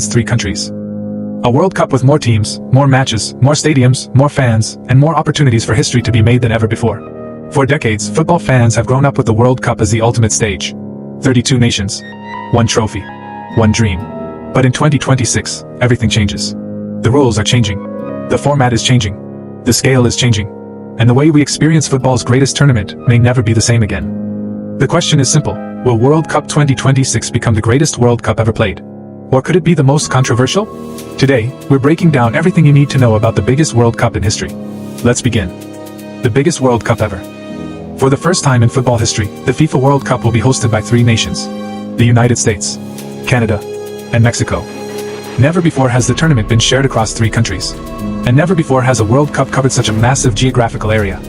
3 countries. A World Cup with more teams, more matches, more stadiums, more fans, and more opportunities for history to be made than ever before. For decades, football fans have grown up with the World Cup as the ultimate stage. 32 nations, one trophy, one dream. But in 2026, everything changes. The rules are changing. The format is changing. The scale is changing. And the way we experience football's greatest tournament may never be the same again. The question is simple: will World Cup 2026 become the greatest World Cup ever played? Or could it be the most controversial? Today, we're breaking down everything you need to know about the biggest World Cup in history. Let's begin. The biggest World Cup ever. For the first time in football history, the FIFA World Cup will be hosted by 3 nations: the United States, Canada, and Mexico. Never before has the tournament been shared across 3 countries. And never before has a World Cup covered such a massive geographical area.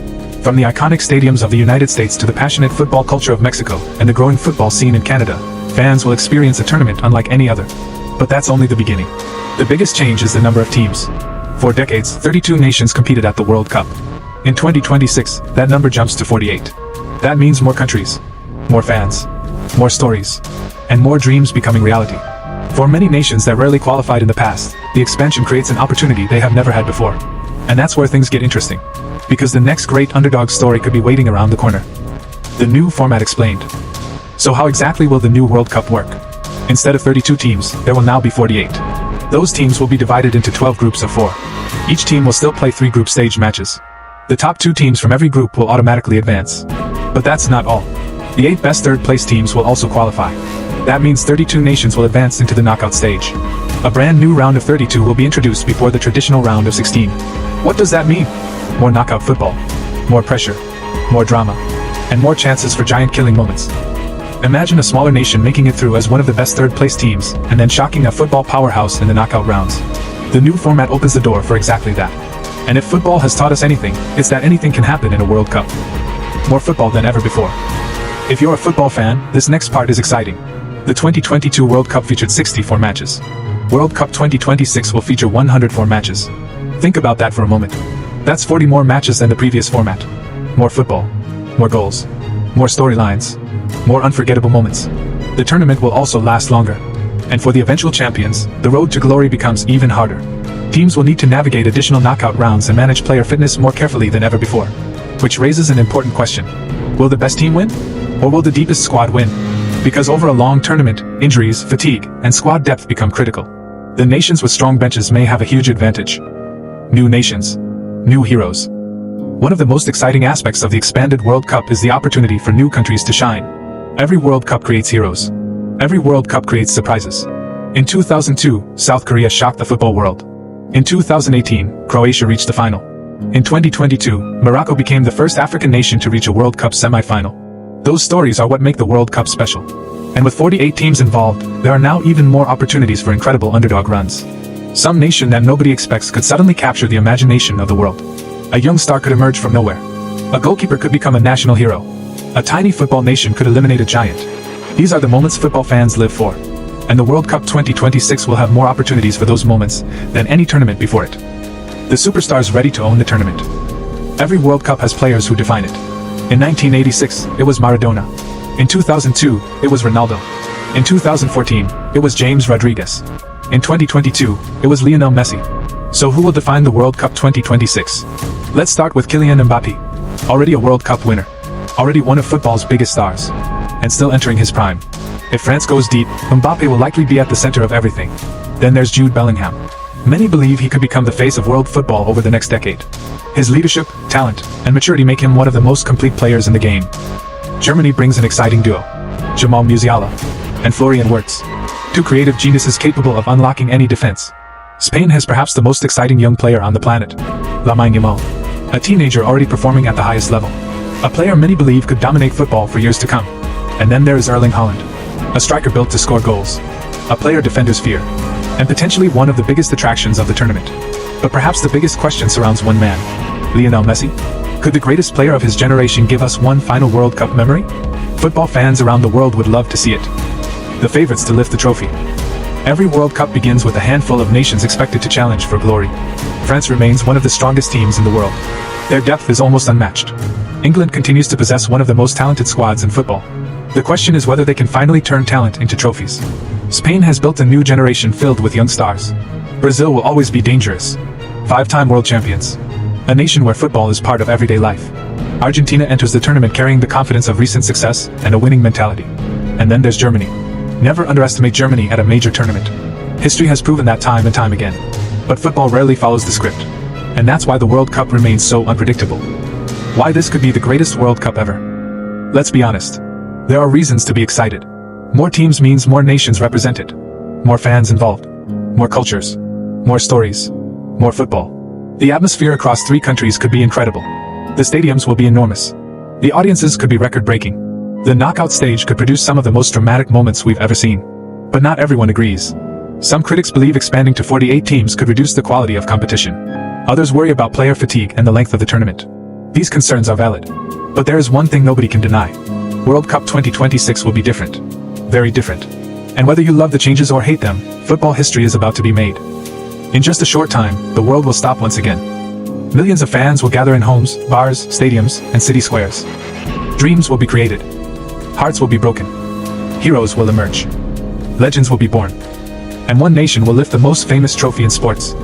From the iconic stadiums of the United States to the passionate football culture of Mexico and the growing football scene in Canada, fans will experience a tournament unlike any other. But that's only the beginning. The biggest change is the number of teams. For decades, 32 nations competed at the World Cup. In 2026, that number jumps to 48. That means more countries, more fans, more stories, and more dreams becoming reality. For many nations that rarely qualified in the past, the expansion creates an opportunity they have never had before. And that's where things get interesting. Because the next great underdog story could be waiting around the corner. The new format explained. So how exactly will the new World Cup work? Instead of 32 teams, there will now be 48. Those teams will be divided into 12 groups of 4. Each team will still play 3 group stage matches. The top 2 teams from every group will automatically advance. But that's not all. The 8 best third-place teams will also qualify. That means 32 nations will advance into the knockout stage. A brand new round of 32 will be introduced before the traditional round of 16. What does that mean? More knockout football, more pressure, more drama, and more chances for giant killing moments. Imagine a smaller nation making it through as one of the best third-place teams, and then shocking a football powerhouse in the knockout rounds. The new format opens the door for exactly that. And if football has taught us anything, it's that anything can happen in a World Cup. More football than ever before. If you're a football fan, this next part is exciting. The 2022 World Cup featured 64 matches. World Cup 2026 will feature 104 matches. Think about that for a moment. That's 40 more matches than the previous format. More football, more goals, more storylines, more unforgettable moments. The tournament will also last longer. And for the eventual champions, the road to glory becomes even harder. Teams will need to navigate additional knockout rounds and manage player fitness more carefully than ever before. Which raises an important question. Will the best team win? Or will the deepest squad win? Because over a long tournament, injuries, fatigue, and squad depth become critical. The nations with strong benches may have a huge advantage. New nations. New heroes. One of the most exciting aspects of the expanded World Cup is the opportunity for new countries to shine. Every World Cup creates heroes. Every World Cup creates surprises. In 2002, South Korea shocked the football world. In 2018, Croatia reached the final. In 2022, Morocco became the first African nation to reach a World Cup semi-final. Those stories are what make the World Cup special. And with 48 teams involved, there are now even more opportunities for incredible underdog runs. Some nation that nobody expects could suddenly capture the imagination of the world. A young star could emerge from nowhere. A goalkeeper could become a national hero. A tiny football nation could eliminate a giant. These are the moments football fans live for. And the World Cup 2026 will have more opportunities for those moments than any tournament before it. The superstars ready to own the tournament. Every World Cup has players who define it. In 1986, it was Maradona. In 2002, it was Ronaldo. In 2014, it was James Rodriguez. In 2022, it was Lionel Messi. So who will define the World Cup 2026? Let's start with Kylian Mbappé. Already a World Cup winner. Already one of football's biggest stars. And still entering his prime. If France goes deep, Mbappé will likely be at the center of everything. Then there's Jude Bellingham. Many believe he could become the face of world football over the next decade. His leadership, talent, and maturity make him one of the most complete players in the game. Germany brings an exciting duo. Jamal Musiala and Florian Wirtz. 2 creative geniuses capable of unlocking any defense. Spain has perhaps the most exciting young player on the planet. Lamine Yamal. A teenager already performing at the highest level. A player many believe could dominate football for years to come. And then there is Erling Haaland. A striker built to score goals. A player defenders fear. And potentially one of the biggest attractions of the tournament. But perhaps the biggest question surrounds one man. Lionel Messi? Could the greatest player of his generation give us one final World Cup memory? Football fans around the world would love to see it. The favorites to lift the trophy. Every World Cup begins with a handful of nations expected to challenge for glory. France remains one of the strongest teams in the world. Their depth is almost unmatched. England continues to possess one of the most talented squads in football. The question is whether they can finally turn talent into trophies. Spain has built a new generation filled with young stars. Brazil will always be dangerous. 5-time world champions. A nation where football is part of everyday life. Argentina enters the tournament carrying the confidence of recent success and a winning mentality. And then there's Germany. Never underestimate Germany at a major tournament. History has proven that time and time again. But football rarely follows the script. And that's why the World Cup remains so unpredictable. Why this could be the greatest World Cup ever. Let's be honest. There are reasons to be excited. More teams means more nations represented. More fans involved. More cultures. More stories. More football. The atmosphere across 3 countries could be incredible. The stadiums will be enormous. The audiences could be record-breaking. The knockout stage could produce some of the most dramatic moments we've ever seen. But not everyone agrees. Some critics believe expanding to 48 teams could reduce the quality of competition. Others worry about player fatigue and the length of the tournament. These concerns are valid. But there is one thing nobody can deny. World Cup 2026 will be different. Very different. And whether you love the changes or hate them, football history is about to be made. In just a short time, the world will stop once again. Millions of fans will gather in homes, bars, stadiums, and city squares. Dreams will be created. Hearts will be broken. Heroes will emerge. Legends will be born. And one nation will lift the most famous trophy in sports.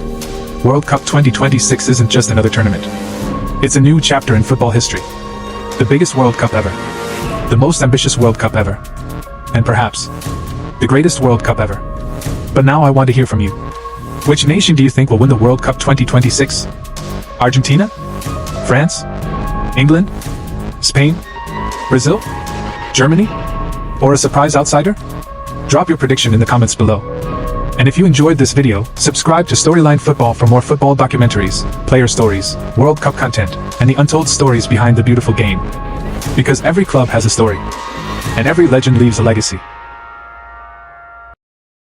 World Cup 2026 isn't just another tournament. It's a new chapter in football history. The biggest World Cup ever. The most ambitious World Cup ever. And perhaps, the greatest World Cup ever. But now I want to hear from you. Which nation do you think will win the World Cup 2026? Argentina? France? England? Spain? Brazil? Germany? Or a surprise outsider? Drop your prediction in the comments below. And if you enjoyed this video, subscribe to Storyline Football for more football documentaries, player stories, World Cup content, and the untold stories behind the beautiful game. Because every club has a story. And every legend leaves a legacy.